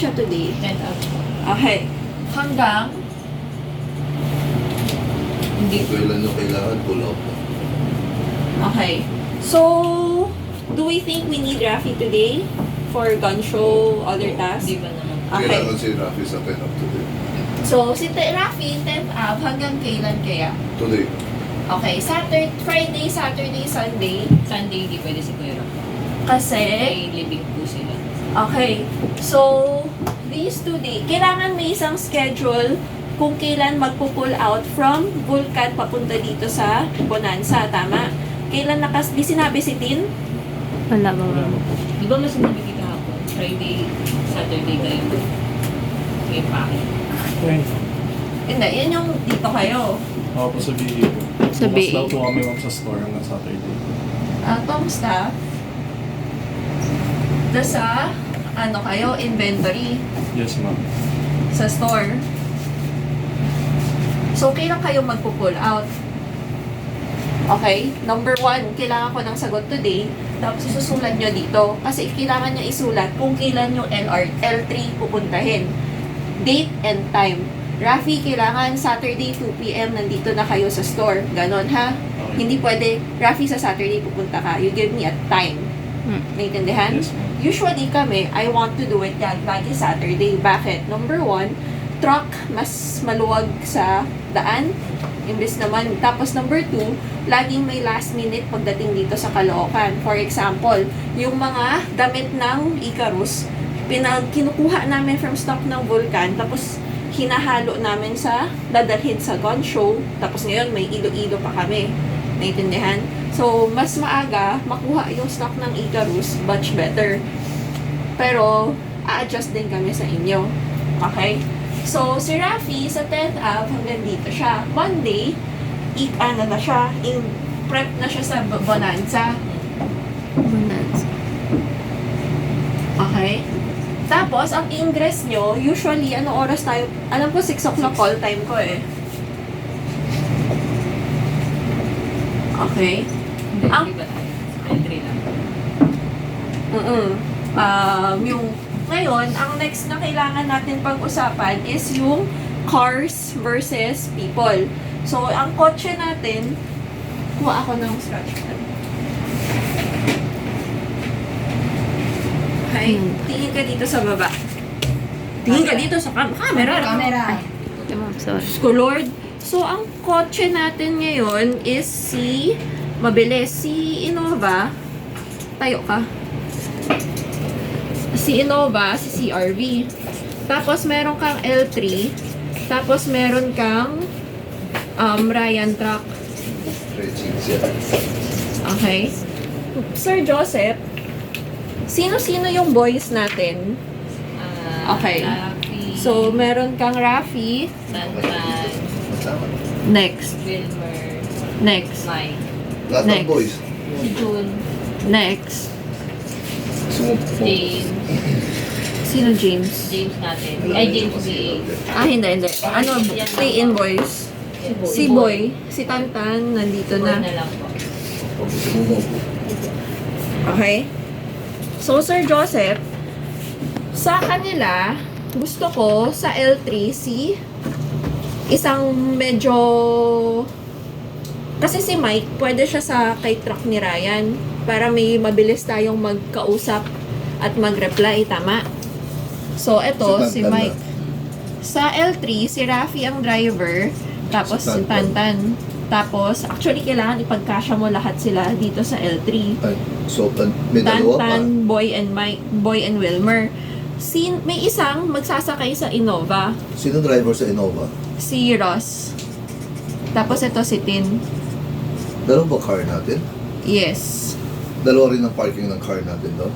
siya today? 10 up. Okay. Hanggang? Hindi ko. Kailan nyo kailangan pull out na? Okay. So, do we think we need Rafi today for gun show, other tasks? Hindi ba naman? Okay. Kailangan si Rafi sa 10 up today. So, si Rafi, 10th up, hanggang kailan kaya? Today. Okay, Friday, Saturday, Sunday. Sunday, hindi pwede si Kuya Rock. Kasi, May living po sila. okay. So, these 2 days, kailangan may isang schedule kung kailan magpo-pull out from Vulcan papunta dito sa Bonanza, tama? Kailan di sinabi si Tin? Wala ba? Di ba mas sinabi kita hapon? Friday, Saturday kayo. May packet. Hindi, yan yung dito kayo. Ako po sa BA po. Sa Bukas BA. daw po kami ma'am sa store hanggang Saturday. Tong staff, sa, kayo, inventory Yes ma'am. sa store. So, kailan kayo magpo-pull out? Okay? Number 1, kailangan ko ng sagot today. Tapos, isusulat nyo dito. Kasi kailangan nyo isulat kung kailan yung L3 pupuntahin. Date and time. Rafi, kailangan Saturday 2 p.m. nandito na kayo sa store. Ganon, ha? Okay. Hindi pwede, Rafi, sa Saturday pupunta ka. You give me a time. Naintindihan? Yes ma'am. Usually kami, I want to do it lagi Saturday. Bakit? Number 1, truck mas maluwag sa daan. Imbes naman. Tapos number 2, laging may last minute pagdating dito sa Caloocan. For example, yung mga damit ng Icarus, kinukuha namin from stock ng Vulcan, tapos hinahalo namin sa dadalhin sa gun show, tapos ngayon may ilo-ilo pa kami. Naintindihan? So, mas maaga makuha yung stock ng Icarus, much better. Pero, a-adjust din kami sa inyo. Okay? So, si Rafi, sa 10th up, hanggang dito siya. Monday, na siya, prep na siya sa Bonanza. Bonanza. Okay? Tapos, ang ingress nyo, usually, ano oras tayo? Alam ko, 6 o'clock call time ko eh. Okay? Hindi, Ang- hindi ba tayo? Entry lang. Ngayon, ang next na kailangan natin pag-usapan is yung cars versus people. So, ang kotse natin, kuha ako ng scratch pad. Okay? Tingin ka dito sa baba. Tingin ka dito sa camera. Okay, ma'am, sorry. Diyos ko, Lord. So, ang kotse natin ngayon is mabilis, si Innova. Tayo ka. Si Innova, si CRV. Tapos, meron kang L3. Tapos, meron kang Ryan truck. Stretching siya. Okay? Sir Joseph, sino-sino yung boys natin? Okay. Rafi, So, meron kang Rafi. Santan, Masama. Next. Wilmer, Next. Mike, Lahat ng Next. boys. si June, Next. James, Sino James? James natin. Ay, James BA. Hindi. Ano, stay in boys. Si Boy, si Tantan, nandito Boy na. na lang po. Okay? So, Sir Joseph, sa kanila, gusto ko sa L3 si isang medyo... Kasi si Mike, pwede siya sa kay truck ni Ryan para may mabilis tayong magkausap at mag-reply, tama? So, eto, si Tantan na. Mike. Sa L3, si Rafi ang driver, tapos Si si Tantan. Tantan. Tapos, actually, kailangan ipagkasya mo lahat sila dito sa L3. Ay, so, may dalawa pa. Tantan, Boy and Mike, Boy and Wilmer. May isang magsasakay sa Innova, Sino driver sa Innova? si Ross. Tapos ito si Tin. Dalawa ba car natin? Yes. Dalawa rin ang parking ng car natin doon.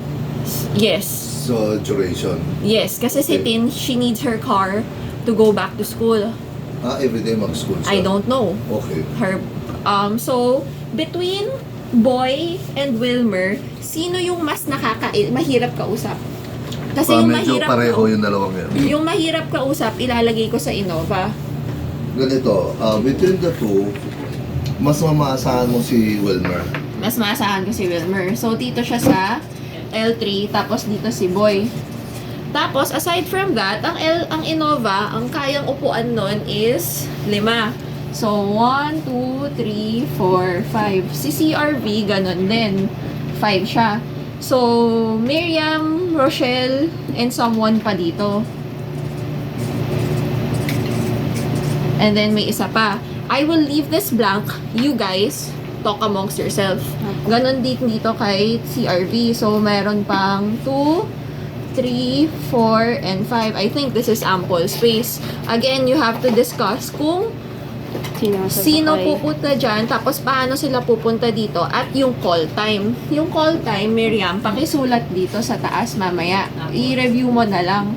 Yes. So, duration. Yes, kasi si Okay. Tin, she needs her car to go back to school. Everyday mag-school siya. I don't know. Okay. So, between Boy and Wilmer, sino yung mas mahirap kausap? Kasi yung Medyo mahirap pareho yung dalawang yan. yung mahirap kausap, ilalagay ko sa Innova. Ganito, between the two, mas mamaasahan mo si Wilmer. Mas maasahan ko si Wilmer. So, dito siya sa L3, tapos dito si Boy. Tapos, aside from that, ang Innova, ang kayang upuan nun is 5. So, 1, 2, 3, 4, 5. Si CRV, ganun din. 5 siya. So, Miriam, Rochelle, and someone pa dito. And then, may isa pa. I will leave this blank. You guys, talk amongst yourself. Ganon dito kay CRV. So, meron pang 2, 3, 4, and 5. I think this is ample space. Again, you have to discuss kung sino pupunta dyan, tapos paano sila pupunta dito, at yung call time. Yung call time, Miriam, pakisulat dito sa taas mamaya. I-review mo na lang.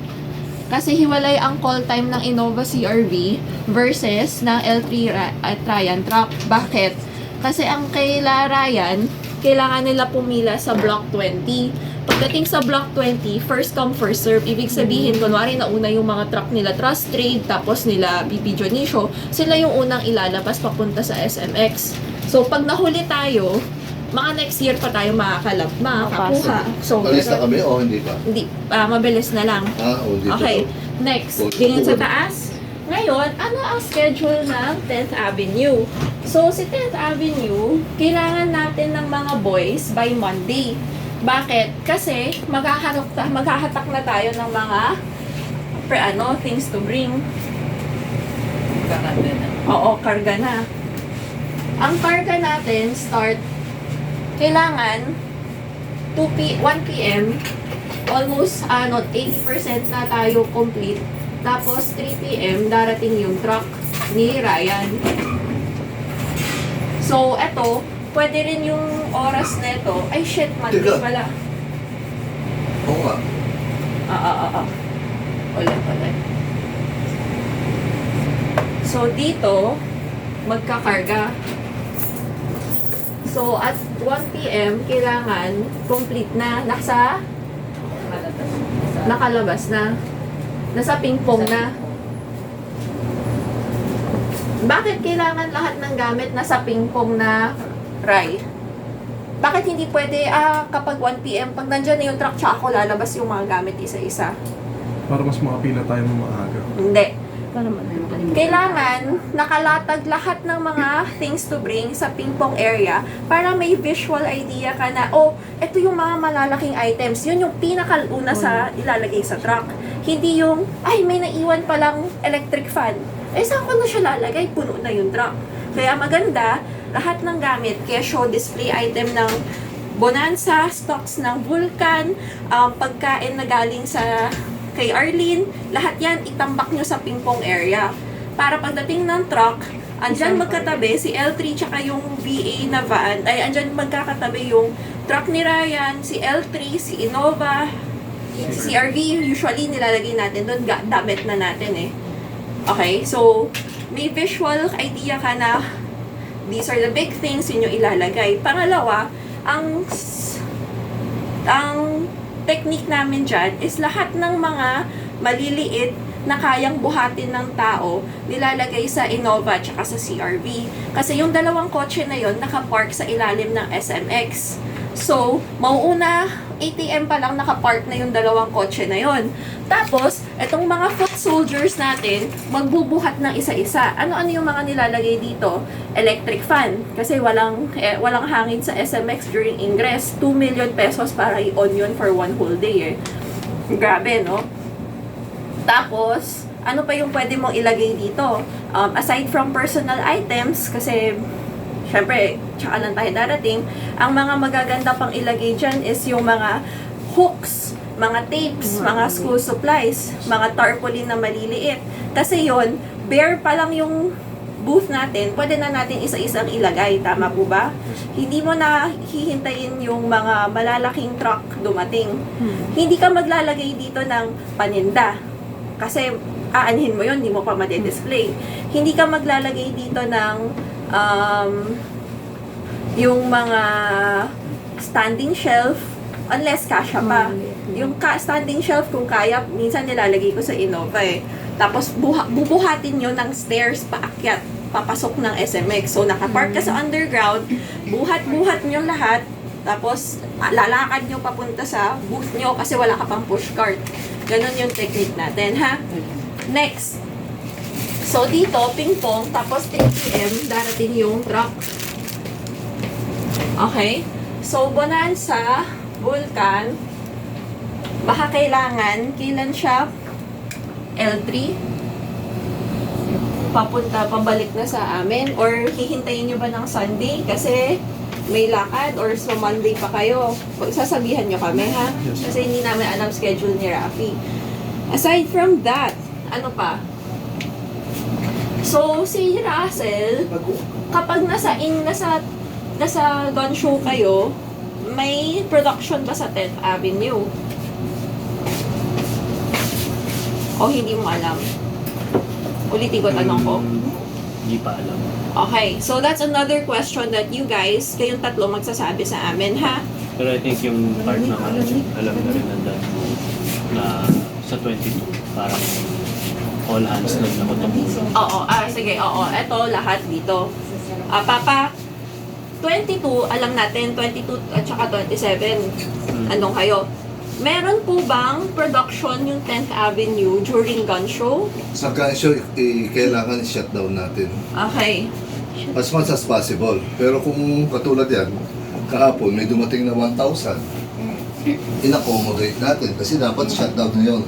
Kasi hiwalay ang call time ng Innova CRV versus ng L3 at Ryan truck. Bakit? Kasi ang kaila Ryan, kailangan nila pumila sa block 20. Pagdating sa block 20, first come, first serve. Ibig sabihin, kunwari nauna yung mga truck nila Trust Trade, tapos nila BP Jonicio, sila yung unang ilalabas papunta sa SMX. So, pag nahuli tayo, mga next year pa tayo makakakuha. So, Alis na kami o hindi pa? Hindi, mabilis na lang. Dito. Okay, next. Tingin sa taas. Ngayon, ano ang schedule ng 10th Avenue? So, si 10th Avenue, kailangan natin ng mga boys by Monday. Bakit? Kasi maghahatak na tayo ng mga things to bring. Kakanda na. Oo, karga na. Ang karga natin start kailangan 1 p.m. almost 80% na tayo complete. Tapos 3 p.m. darating yung truck ni Ryan. So, eto, pwede rin yung oras nito. Ay, shit, Monday Teka. pala. Oo nga. Ulit. So, dito, magkakarga. So, at 1 p.m., kailangan complete na. Nakalabas na. Nasa ping-pong na. Bakit kailangan lahat ng gamit nasa ping-pong na, Rai? Bakit hindi pwede, kapag 1 p.m., pag nandyan na yung truck, tsaka ako lalabas yung mga gamit isa-isa? Para mas makapila tayo ng maaga. Hindi. Para madali. Kailangan nakalatag lahat ng mga things to bring sa ping-pong area para may visual idea ka na, ito yung mga malalaking items. Yun yung pinakauna sa ilalagay sa truck. Hindi yung, may naiwan palang electric fan. Saan ko na siya lalagay? Puno na yung truck. Kaya maganda, lahat ng gamit, kesyo, display item ng Bonanza, stocks ng Vulcan, pagkain na galing sa kay Arlene, lahat yan itambak nyo sa ping-pong area. Para pagdating ng truck, andyan magkatabi si L3 tsaka yung VA na van, andyan magkakatabi yung truck ni Ryan, si L3, si Innova, si CRV, usually nilalagay natin doon, damit na natin eh. Okay, so may visual idea ka na these are the big things yun yung ilalagay. Pangalawa, ang technique namin dyan is lahat ng mga maliliit na kayang buhatin ng tao, nilalagay sa Innova at sa CRV. Kasi yung dalawang kotse na yon nakapark sa ilalim ng SMX. So, mauuna, ATM pa lang nakapark na yung dalawang kotse na yon. Tapos, itong mga foot soldiers natin, magbubuhat ng isa-isa. Ano-ano yung mga nilalagay dito? Electric fan. Kasi walang hangin sa SMX during ingress. 2 million pesos para i-on yun for one whole day eh. Grabe, no? Tapos, ano pa yung pwede mong ilagay dito? Aside from personal items, kasi syempre, tsaka lang tayo darating, ang mga magaganda pang ilagay dyan is yung mga hooks, mga tapes, mga school supplies, mga tarpaulin na maliliit. Kasi yon, bare pa lang yung booth natin, pwede na natin isa-isang ilagay. Tama po ba? Hindi mo na hihintayin yung mga malalaking truck dumating. Hindi ka maglalagay dito ng paninda. Kasi aanhin mo yon, hindi mo pa ma-display. Hindi ka maglalagay dito ng yung mga standing shelf unless kasya pa. Yung standing shelf kung kaya, minsan nilalagay ko sa Innova eh. Tapos bubuhatin nyo ng stairs paakyat, papasok ng SMX. So nakapark ka sa underground, buhat-buhat nyo lahat, Tapos, lalakad nyo papunta sa booth nyo kasi wala ka pang push cart. Ganon yung technique natin, ha? Next. So, dito, ping-pong, tapos 3 p.m., darating yung truck. Okay? So, Bonanza, Vulcan, baka kailangan, kailan siya? L3? Papunta, pabalik na sa amin? Or hihintayin nyo ba ng Sunday? Kasi may lakad or so Monday pa kayo. Sasabihan nyo kami, ha? Yes. Kasi hindi namin alam schedule ni Rafi. Aside from that, ano pa? So, si Russell, kapag nasa gun show kayo, may production ba sa 10th Avenue? O hindi mo alam? Ulitin ko tanong ko. Hindi pa alam. Okay, so that's another question that you guys, kayong tatlo magsasabi sa amin, ha? Pero I think yung part na alam na rin nandun na sa 22, parang all hands lang na tumulong. Oo, sige, oo. Eto, lahat dito. Papa, 22, alam natin, 22 at saka 27. Anong kayo? Meron po bang production yung 10th Avenue during gun show? Sa gun show, kailangan i-shutdown natin. Okay. As much as possible. Pero kung katulad yan, kahapon may dumating na 1,000, in-accommodate natin kasi dapat shutdown na yun.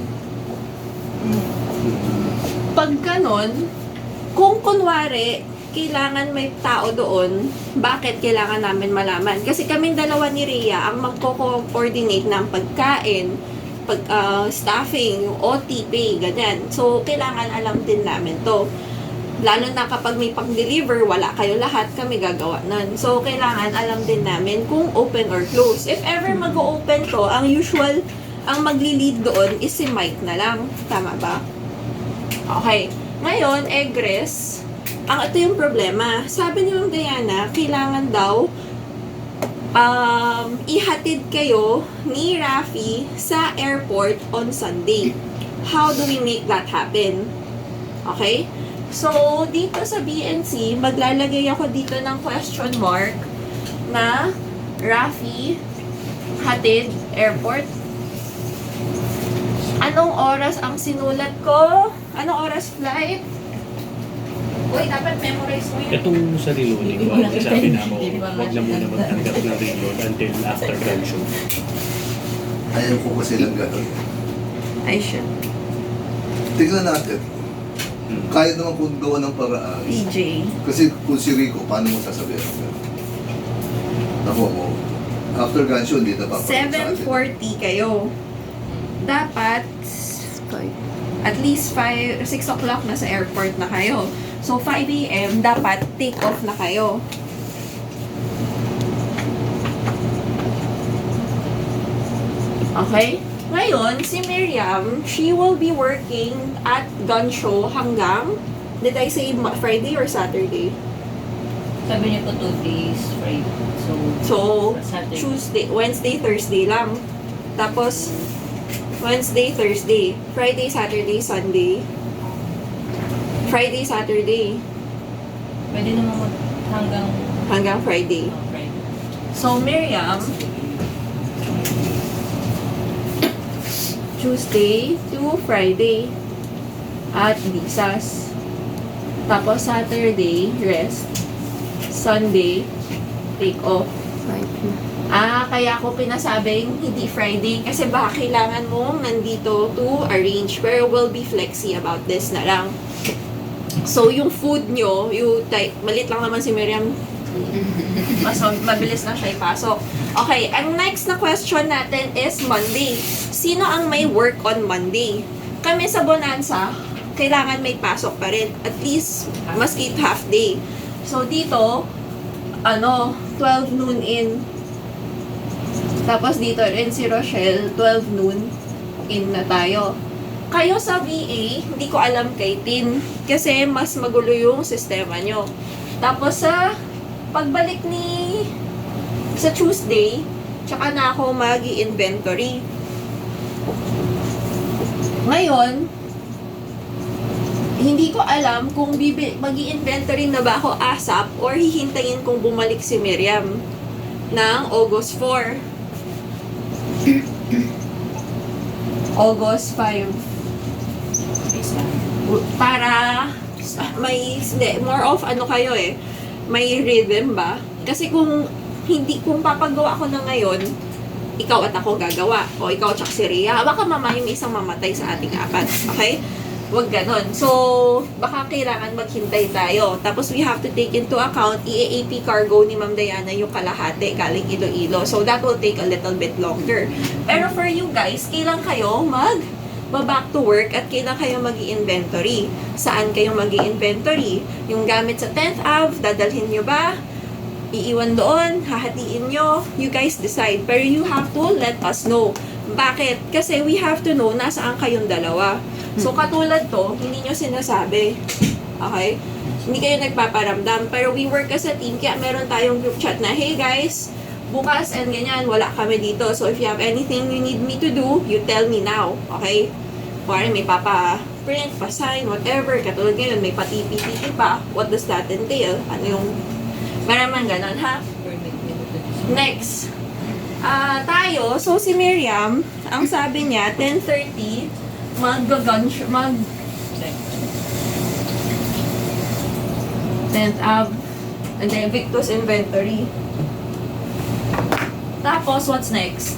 Pag ganon, kung kunwari, kailangan may tao doon, bakit kailangan namin malaman? Kasi kaming dalawa ni Rhea ang magko-coordinate ng pagkain, staffing, yung OT pay, ganyan. So, kailangan alam din namin to. Lalo na kapag may pag-deliver, wala kayo lahat, kami gagawa nun. So, kailangan alam din namin kung open or close. If ever mag-open to, ang usual, ang magli-lead doon is si Mike na lang. Tama ba? Okay. Ngayon, egress. Ito yung problema. Sabi ni Ma'am Diana, kailangan daw ihatid kayo ni Rafi sa airport on Sunday. How do we make that happen? Okay? So, dito sa BNC, maglalagay ako dito ng question mark na Rafi, hatid, airport. Anong oras ang sinulat ko? Anong oras flight? Uy, dapat memorize mo yun. Itong sa reloading, sabi na mo, huwag na muna magtanggap ng reload until after gun show. Ayaw ko kasi lang gano'n. I should. Tingnan natin. Kaya naman kung gawa ng paraan. DJ. Kasi kung si Rico, paano mo sasabihin? Naku mo. After gun show, hindi na papagod sa atin. 7:40 kayo. Dapat at least 6 o'clock na sa airport na kayo. So, 5 a.m. dapat take off na kayo. Okay? Ngayon, si Miriam, she will be working at gun show hanggang, did I say Friday or Saturday? Sabi niya po 2 days, Friday. So, Saturday. Wednesday, Thursday lang. Tapos, Wednesday, Thursday. Friday, Saturday, Sunday. Friday, Saturday. Pwede naman Hanggang Friday. Friday. So, Miriam, Tuesday to Friday at Visas. Tapos Saturday, rest. Sunday, take off. Kaya ako pinasabing hindi Friday kasi baka kailangan mo nandito to arrange. Pero we'll be flexy about this na lang. So, yung food nyo, malit lang naman si Miriam. Mabilis na siya ipasok. Okay, ang next na question natin is Monday. Sino ang may work on Monday? Kami sa Bonanza, kailangan may pasok pa rin. At least, maski half day. So, dito, 12 noon in. Tapos dito rin si Rochelle, 12 noon in na tayo. Kayo sa VA, hindi ko alam kay Tin. Kasi mas magulo yung sistema nyo. Tapos sa pagbalik sa Tuesday, tsaka na ako mag-i-inventory. Ngayon, hindi ko alam kung mag-i-inventory na ba ako ASAP or hihintayin kung bumalik si Miriam. ng August 4. August 5. Para hindi, more of ano kayo may rhythm ba? Kasi kung papagawa ko na ngayon, ikaw at ako gagawa. O ikaw at si Rhea. Baka mamaya may isang mamatay sa ating apat. Okay? Huwag ganon. So, baka kailangan maghintay tayo. Tapos, we have to take into account, i-AP cargo ni Ma'am Diana yung kalahati galing Iloilo. So, that will take a little bit longer. Pero for you guys, kailan kayo back to work at kailan kayo mag-i-inventory? Saan kayo mag-i-inventory? Yung gamit sa 10th Ave, dadalhin nyo ba? Iiwan doon, hahatiin nyo, you guys decide. Pero you have to let us know. Bakit? Kasi we have to know nasaan kayong dalawa. So, katulad to, hindi nyo sinasabi. Okay? Hindi kayo nagpaparamdam. Pero we work as a team, kaya meron tayong group chat na, hey guys, bukas and ganyan, wala kami dito. So, if you have anything you need me to do, you tell me now. Okay? Kung may papa-print, pa-sign, whatever. Katulad ngayon, may pa-TP pa. What does that entail? Ano yung maraman ganon, ha? Next. Tayo, so si Miriam, ang sabi niya, 10:30, mag 10th Ave, and then Victus Inventory. Tapos, what's next?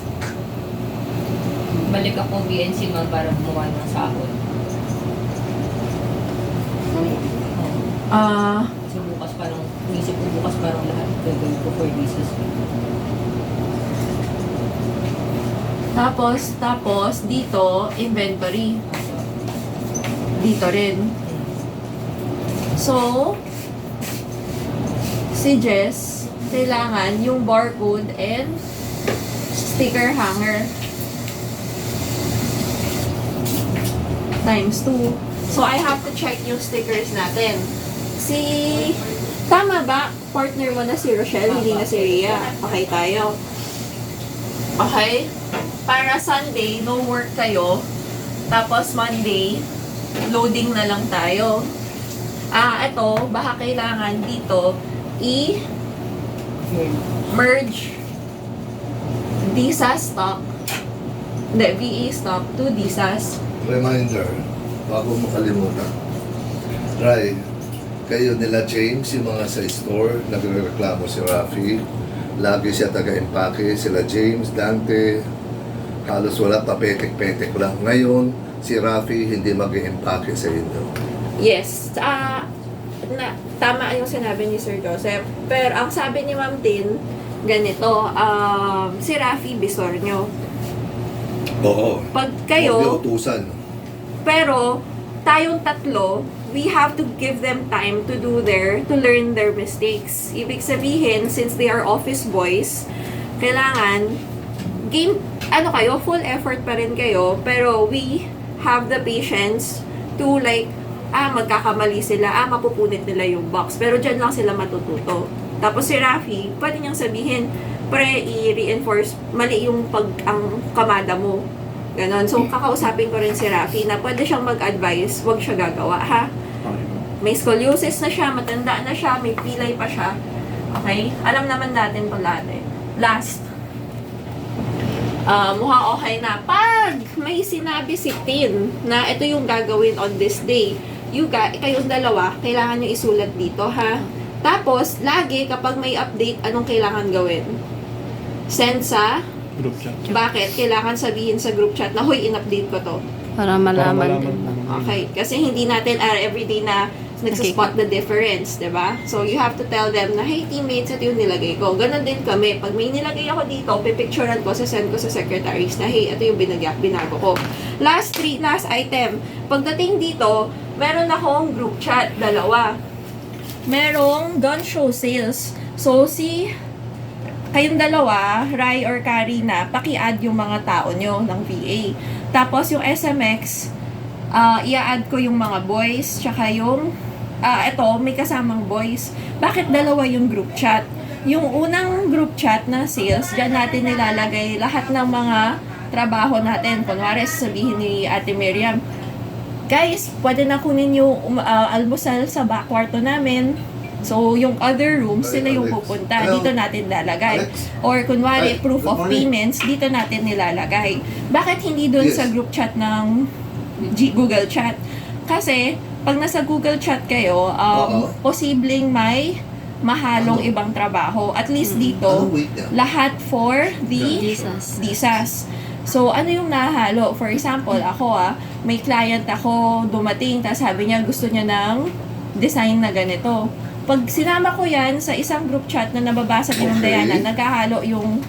Balik ako BNC man para gumawa ng sahod. Kasi bukas parang, inisip ko bukas parang lahat gagawin ko for business. Tapos, dito, inventory. Dito rin. So, si Jess, kailangan yung barcode and sticker hanger. Times 2. So, I have to check yung stickers natin. Tama ba? Partner mo na si Rochelle, hindi na si Rhea. Okay tayo. Okay? Para Sunday, no work kayo. Tapos Monday, loading na lang tayo. Ito, baka kailangan dito merge DISA stock. Hindi, VA stock to DISAs. Reminder, bago mo kalimutan. Ray, kayo nila James, yung mga sa store, nagreklamo si Rafi. Lagi siya taga-impake, sila James, Dante, halos wala pa petek-petek lang. Ngayon, si Rafi hindi mag-impake sa inyo. Yes. Tama yung sinabi ni Sir Joseph. Pero ang sabi ni Ma'am Tin, ganito, si Rafi Bisornyo. Oo. Pag kayo, Huwag niyo utusan. pero tayong tatlo, we have to give them time to learn their mistakes. Ibig sabihin, since they are office boys, kailangan full effort pa rin kayo, pero we have the patience to magkakamali sila, mapupunit nila yung box. Pero dyan lang sila matututo. Tapos si Rafi, pwede niyang sabihin, i-reinforce, mali yung ang kamada mo. Ganon. So, kakausapin ko rin si Rafi na pwede siyang mag-advise, huwag siya gagawa, ha? May scoliosis na siya, matanda na siya, may pilay pa siya. Okay? Alam naman natin ito lahat Last. Mukhang okay na. Pag may sinabi si Tin na ito yung gagawin on this day, kayong dalawa, kailangan nyo isulat dito, ha? Tapos, lagi kapag may update, anong kailangan gawin? Send sa Group chat. bakit? Kailangan sabihin sa group chat na, hoy, in-update ko to. Para malaman din. Okay. Kasi hindi natin everyday na nagsaspot the difference, diba? So, you have to tell them na, hey, teammates, ito yung nilagay ko. Ganon din kami. Pag may nilagay ako dito, pipicturean ko, send ko sa secretaries na, hey, ito yung binago ko. Last item. Pagdating dito, meron akong group chat, 2. Merong gun show sales. So, kayong dalawa, Rai or Karina, paki-add yung mga tao nyo ng VA. Tapos, yung SMX, i-add ko yung mga boys, tsaka yung, may kasamang boys. Bakit 2 yung group chat? Yung unang group chat na sales, dyan natin nilalagay lahat ng mga trabaho natin. Kunwari, sabihin ni Ate Miriam, guys, pwede na kunin yung almusal sa back kwarto namin. So, yung other rooms, Ay, sila yung Alex. pupunta. Hello. Dito natin lalagay. Alex. Or kunwari, Hi, proof good of morning. payments, dito natin nilalagay. Bakit hindi dun Yes. sa group chat ng Google Chat? Kasi, pag nasa Google Chat kayo, Oo. posibleng may mahalong Ano? ibang trabaho. At least Ano dito, weight niya? lahat for the Visas. visas. So, ano yung nahalo? For example, ako may client ako dumating, tapos sabi niya gusto niya ng design na ganito. Pag sinama ko yan sa isang group chat na nababasa ni Ma'am Okay. Diana, nagkahalo yung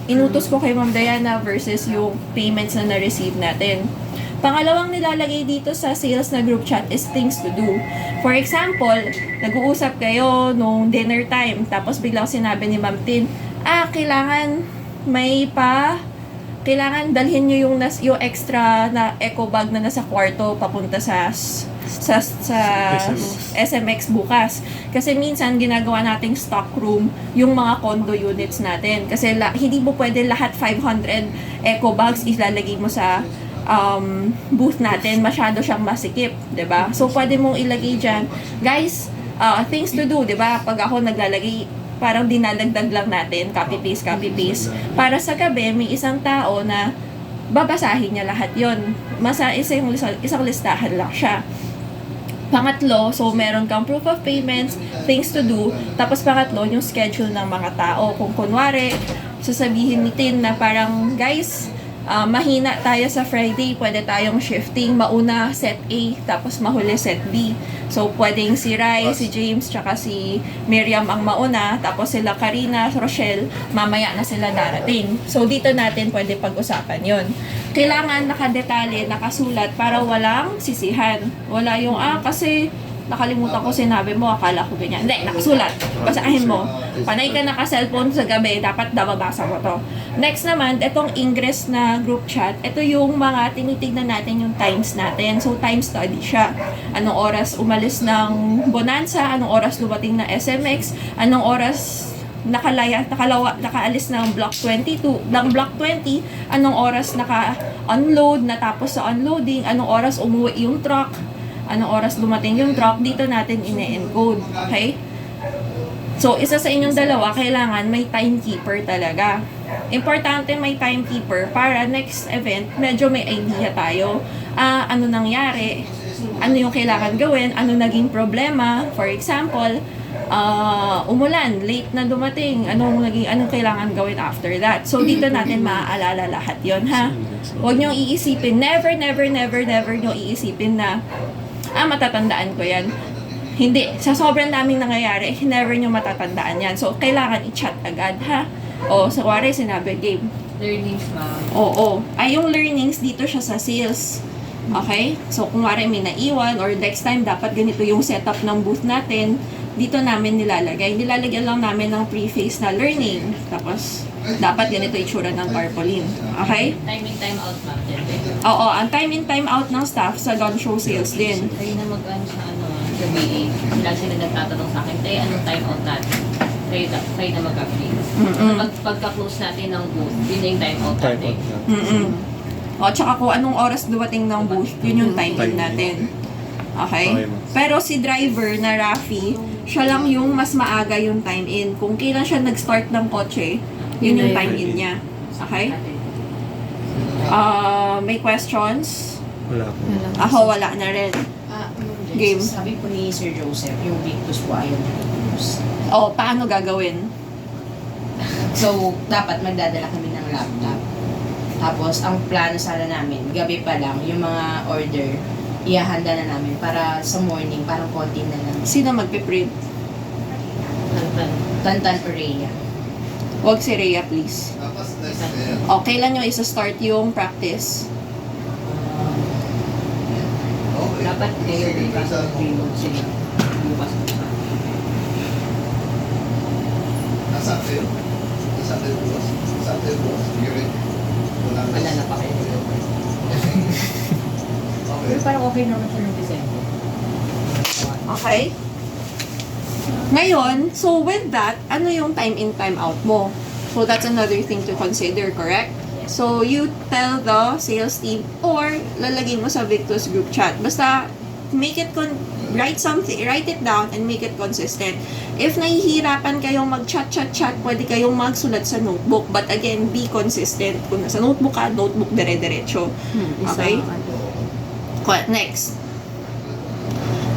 inutos ko kay Ma'am Diana versus yung payments na na-receive natin. Pangalawang nilalagay dito sa sales na group chat is things to do. For example, nag-uusap kayo nung dinner time, tapos biglang sinabi ni Ma'am Tin, kailangan dalhin nyo yung extra na eco bag na nasa kwarto papunta sa SMX bukas. Kasi minsan ginagawa nating stock room yung mga condo units natin. Kasi hindi mo pwede lahat 500 eco bags ilalagay mo sa booth natin. Masyado siyang masikip, 'di ba? So pwede mong ilagay diyan. Guys, things to do, 'di ba? Pag ako naglalagay, parang dinadagdag lang natin, copy-paste. Para sa gabi, may isang tao na babasahin niya lahat yon. Isang listahan lang siya. Pangatlo, so meron kang proof of payments, things to do, tapos pangatlo, yung schedule ng mga tao. Kung kunwari, sasabihin ni Tin na parang, guys, mahina tayo sa Friday, pwede tayong shifting, mauna set A, tapos mahuli set B. So, pwedeng si Rai, si James, tsaka si Miriam ang mauna, tapos sila Karina, Rochelle, mamaya na sila darating. So, dito natin pwede pag-usapan yon. Kailangan nakadetalye, nakasulat, para walang sisihan. Wala yung, kasi nakalimutan ko sinabi mo, akala ko ganyan. Hindi, nakasulat. Basahin mo. Panay ka naka-cellphone sa gabi, dapat nababasa mo to. Next naman, itong Ingress na group chat, ito yung mga tinitignan natin yung times natin. So, time study siya. Anong oras umalis ng Bonanza, anong oras dumating na SMX, anong oras nakaalis ng Block 22, ng Block 20, anong oras naka-unload, natapos sa unloading, anong oras umuwi yung truck, anong oras dumating yung truck, dito natin ine-encode. Okay? So, isa sa inyong dalawa, kailangan may timekeeper talaga. Importante may timekeeper para next event, medyo may idea tayo. Ano nangyari? Ano yung kailangan gawin? Ano naging problema? For example, umulan, late na dumating, anong kailangan gawin after that. So, dito natin maaalala lahat yon, ha? Huwag niyong iisipin, never niyong iisipin na, matatandaan ko yan. Hindi. Sa sobrang daming nangyayari, never nyo matatandaan yan. So, kailangan i-chat agad, ha? O, sa kuwari, sinabi, game. Learnings, ma'am. Oo. Yung learnings, dito siya sa sales. Okay? So, kung wari may naiwan or next time, dapat ganito yung setup ng booth natin, dito namin nilalagay. Nilalagyan lang namin ng preface na learning. Tapos, dapat ganito itsura ng tarpaulin. Okay? Time in, time out, ma'am. Oo, ang time in, time out ng staff sa gun show sales din. Kayo na mag-ano sa sa BA. Lagi sila nagtatanong sa akin, anong time out natin? Kayo na mag-update. Pagka-close natin ng booth, yun na yung time out natin. O, tsaka kung anong oras dumating ng booth, yun yung time in natin. Okay? Pero si driver na Rafi, siya lang yung mas maaga yung time in. Kung kailan siya nag-start ng kotse, yun yung time in niya. Okay? May questions? Wala po. Ako, wala na rin. Game. Sabi po ni Sir Joseph, yung Victus po ayaw na Victus. O, paano gagawin? So, dapat magdadala kami ng laptop. Tapos, ang plano sana namin, gabi pa lang, yung mga order, ihahanda na namin para sa morning, parang konti na lang. Sino magpiprint? Tantan Perea. Huwag si Rhea, please. Tapos next day. O, kailan nyo isa-start yung practice? Okay. Dapat kayo Sige, bukas saan mo? remote sila. Bukas po sa Nasaan kayo? Nasaan kayo bukas? Nasaan kayo bukas? Sige. Wala na pa kayo. Okay. Pero parang okay naman siya ng December. Okay? Ngayon, so with that, ano yung time in, time out mo? So that's another thing to consider, correct? So you tell the sales team or lalagay mo sa Victus group chat. Basta write it down and make it consistent. If nahihirapan kayong mag-chat, pwede kayong magsulat sa notebook. But again, be consistent. Kung nasa notebook ka, notebook dire-diretso. Okay? Next.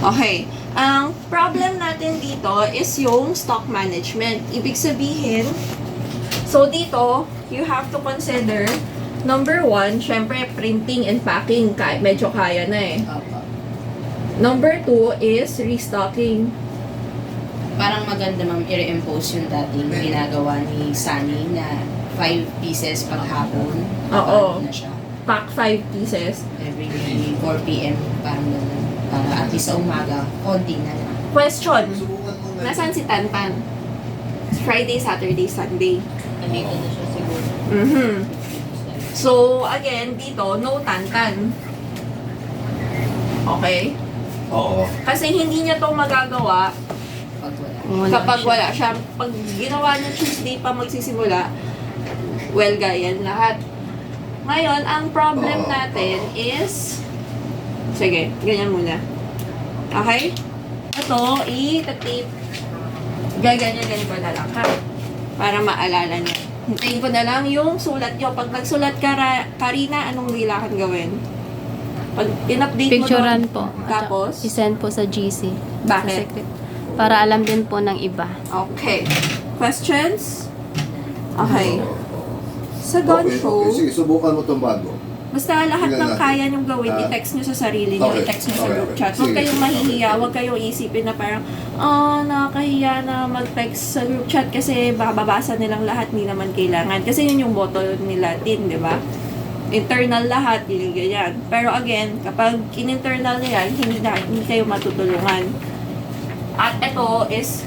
Okay. Ang problem natin dito is yung stock management. Ibig sabihin, so dito, you have to consider, number 1, syempre, printing and packing. Medyo kaya na eh. Opo. Number 2 is restocking. Parang maganda ma'am i-reimpose yung dating ginagawa ni Sunny na 5 pieces paghapon. Oo. Ano na siya. Pack 5 pieces. Every 4 p.m. parang ganun. Para at least sa umaga, konti na lang. Question. Subukan mo na. Nasaan si Tantan? Friday, Saturday, Sunday. Nandito na siya siguro. Mhm. So, again, dito, no Tantan. Okay? Oo. Kasi hindi niya to magagawa Pag wala. kapag wala siya. Pag ginawa niya Tuesday pa magsisimula, well, ganyan lahat. Ngayon, ang problem natin is, sige, ganyan muna. Okay? Ito, i-tape. Gaganyan ko na lang, ha? Para maalala niya. Hintayin ko na lang yung sulat niyo. Pag nagsulat ka, Karina, anong kailangan gawin? Pag in-update mo Picturean doon, po. tapos, I-send po sa GC. Bakit? Sa secret. Para alam din po ng iba. okay. Questions? Okay. Sa gun Okay, show, okay. Sige, subukan mo itong bago. basta lahat Tingnan ng natin. kaya niyong gawin, Ah. i-text niyo sa sarili niyo, Okay. i-text niyo sa Okay, group okay. chat. Huwag Sige. kayong mahihiya, Okay. huwag kayong isipin na parang, nakakahiya na mag-text sa group chat kasi baka babasa nilang lahat, hindi naman kailangan. Kasi yun yung boto nila din, di ba? Internal lahat, yun ganyan. Pero again, kapag in-internal nila, hindi kayo matutulungan. At ito is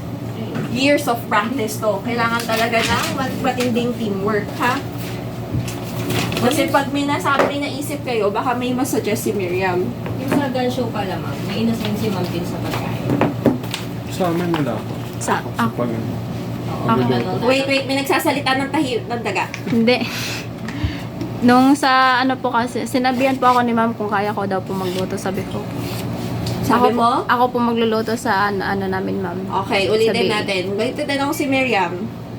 years of practice to. Kailangan talaga ng matinding teamwork, ha? Kasi pag may nasabi na isip kayo, baka may masuggest si Miriam. Yung sa gun show pala, ma'am, may inassign si ma'am din sa pagkain. Sa amin wala ako. Sa, Sa pag Oo, Ako. ano, Wait, may nagsasalita ng ng daga. hindi. Nung sa ano po kasi, sinabihan po ako ni ma'am kung kaya ko daw po magluto, sabi ko. Sabi ako, mo? Ako po magluluto sa ano namin, ma'am. Okay, ulitin Sabi- natin. Wait, tanong si Miriam.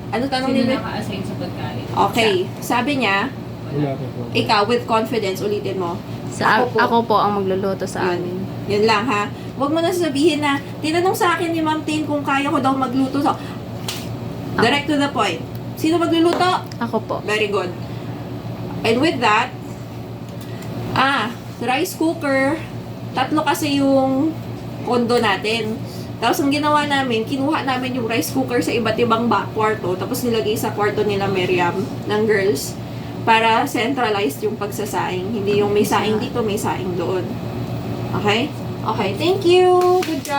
Ano tanong ni sino Miriam? naka-assign sa pagkain? Okay, sabi niya, wala ko po. ikaw with confidence, ulitin mo. Ako po ang magluluto sa amin. Yun lang ha. Huwag mo na sabihin na, tinanong sa akin ni Ma'am Tin kung kaya ko daw magluto. So, direct to the point. Sino magluluto? Ako po. Very good. And with that, rice cooker, 3 kasi yung kondo natin. Tapos ang ginawa namin, kinuha namin yung rice cooker sa iba't ibang kwarto, tapos nilagay sa kwarto nila Miriam ng girls para centralized yung pagsasaing. Hindi yung may saing dito, may saing doon. Okay? Okay, thank you! Good job!